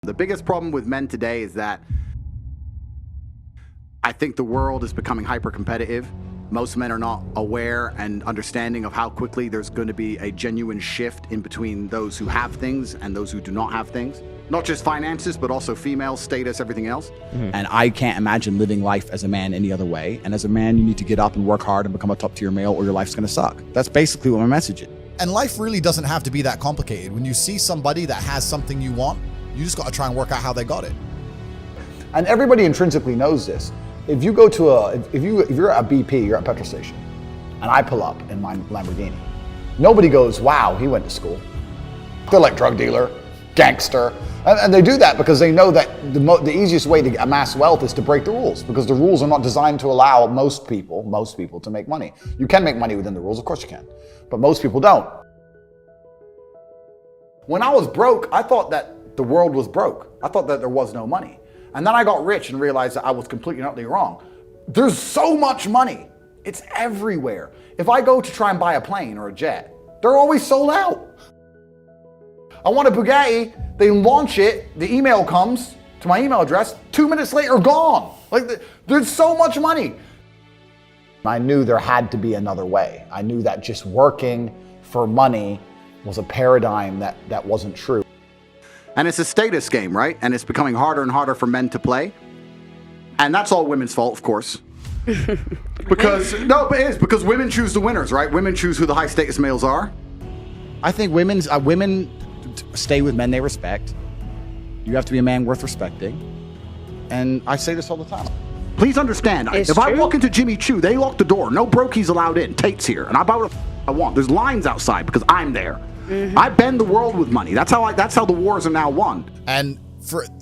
The biggest problem with men today is that I think the world is becoming hyper-competitive. Most men are not aware and understanding of how quickly there's going to be a genuine shift in between those who have things and those who do not have things. Not just finances, but also female status, everything else. And I can't imagine living life as a man any other way. And as a man, you need to get up and work hard and become a top-tier male or your life's going to suck. That's basically what my message is. And life really doesn't have to be that complicated. When you see somebody that has something you want, you just got to try and work out how they got it. And everybody intrinsically knows this. If you go to if you're at BP, you're at a petrol station, and I pull up in my Lamborghini, nobody goes, wow, he went to school. They're like drug dealer, gangster. And they do that because they know that the easiest way to amass wealth is to break the rules, because the rules are not designed to allow most people to make money. You can make money within the rules, of course you can, but most people don't. When I was broke, I thought that the world was broke. I thought that there was no money. And then I got rich and realized that I was completely and utterly wrong. There's so much money. It's everywhere. If I go to try and buy a plane or a jet, they're always sold out. I want a Bugatti, they launch it, the email comes to my email address, 2 minutes later, gone. There's so much money. I knew there had to be another way. I knew that just working for money was a paradigm that wasn't true. And it's a status game, right? And it's becoming harder and harder for men to play. And that's all women's fault, of course. Because women choose the winners, right? Women choose who the high status males are. I think women stay with men they respect. You have to be a man worth respecting. And I say this all the time. Please understand, if I walk into Jimmy Choo, they lock the door. No brokies allowed in. Tate's here. And I buy what I want. There's lines outside because I'm there. I bend the world with money. That's how the wars are now won. And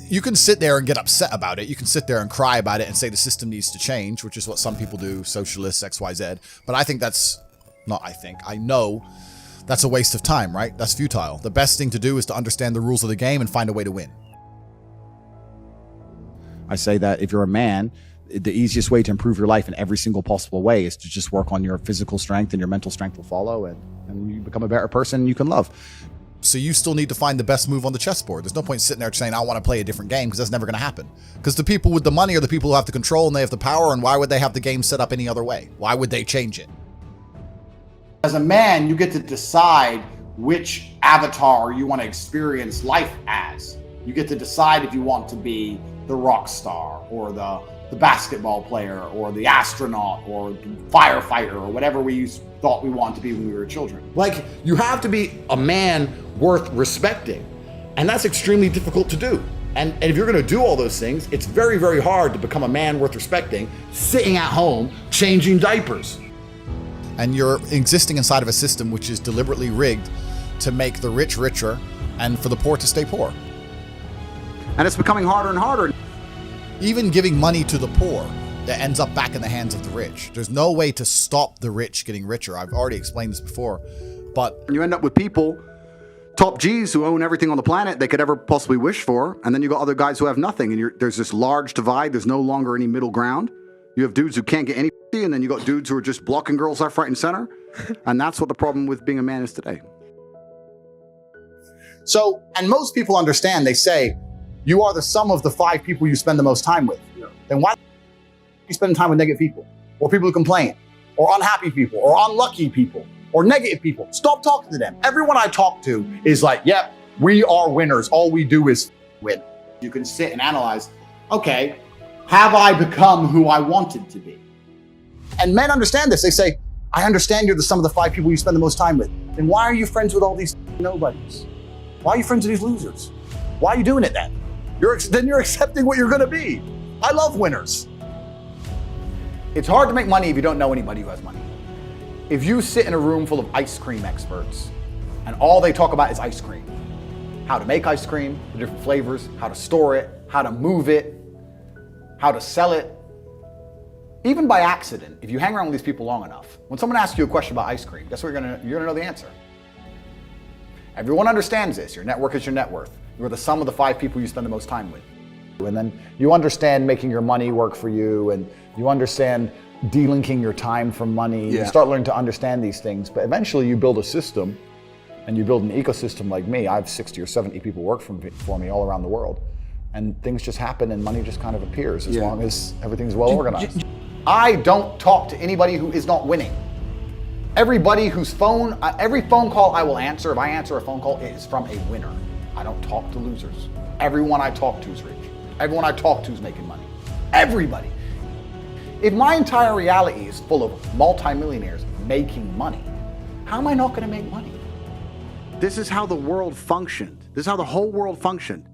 you can sit there and get upset about it. You can sit there and cry about it and say the system needs to change, which is what some people do, socialists, XYZ. But I know that's a waste of time, right? That's futile. The best thing to do is to understand the rules of the game and find a way to win. I say that if you're a man, the easiest way to improve your life in every single possible way is to just work on your physical strength, and your mental strength will follow, and you become a better person you can love. So you still need to find the best move on the chessboard. There's no point sitting there saying, I want to play a different game, because that's never going to happen. Because the people with the money are the people who have the control and they have the power, and why would they have the game set up any other way? Why would they change it? As a man, you get to decide which avatar you want to experience life as. You get to decide if you want to be the rock star, or the basketball player, or the astronaut, or the firefighter, or whatever we thought we wanted to be when we were children. Like, you have to be a man worth respecting. And that's extremely difficult to do. And if you're gonna do all those things, it's very, very hard to become a man worth respecting, sitting at home, changing diapers. And you're existing inside of a system which is deliberately rigged to make the rich richer and for the poor to stay poor. And it's becoming harder and harder. Even giving money to the poor, that ends up back in the hands of the rich. There's no way to stop the rich getting richer. I've already explained this before, but you end up with people, top G's, who own everything on the planet they could ever possibly wish for, and then you got other guys who have nothing, and there's this large divide. There's no longer any middle ground. You have dudes who can't get any, and then you got dudes who are just blocking girls left, right, and center. And that's what the problem with being a man is today. So, and most people understand, they say, you are the sum of the 5 people you spend the most time with. Then why are you spending time with negative people, or people who complain, or unhappy people, or unlucky people, or negative people? Stop talking to them. Everyone I talk to is like, yep, we are winners. All we do is win. You can sit and analyze, okay, have I become who I wanted to be? And men understand this. They say, I understand you're the sum of the 5 people you spend the most time with. Then why are you friends with all these nobodies? Why are you friends with these losers? Why are you doing it then? Then you're accepting what you're going to be. I love winners. It's hard to make money if you don't know anybody who has money. If you sit in a room full of ice cream experts and all they talk about is ice cream, how to make ice cream, the different flavors, how to store it, how to move it, how to sell it, even by accident, if you hang around with these people long enough, when someone asks you a question about ice cream, guess what you're gonna know the answer. Everyone understands this. Your network is your net worth. You're the sum of the 5 people you spend the most time with. And then you understand making your money work for you, and you understand delinking your time from money. You start learning to understand these things, but eventually you build a system and you build an ecosystem like me, I have 60 or 70 people work for me all around the world. And things just happen and money just kind of appears as long as everything's well organized. I don't talk to anybody who is not winning. Everybody whose phone, every phone call I will answer, if I answer a phone call, it is from a winner. I don't talk to losers. Everyone I talk to is rich. Everyone I talk to is making money. Everybody. If my entire reality is full of multimillionaires making money, how am I not going to make money? This is how the world functioned. This is how the whole world functioned.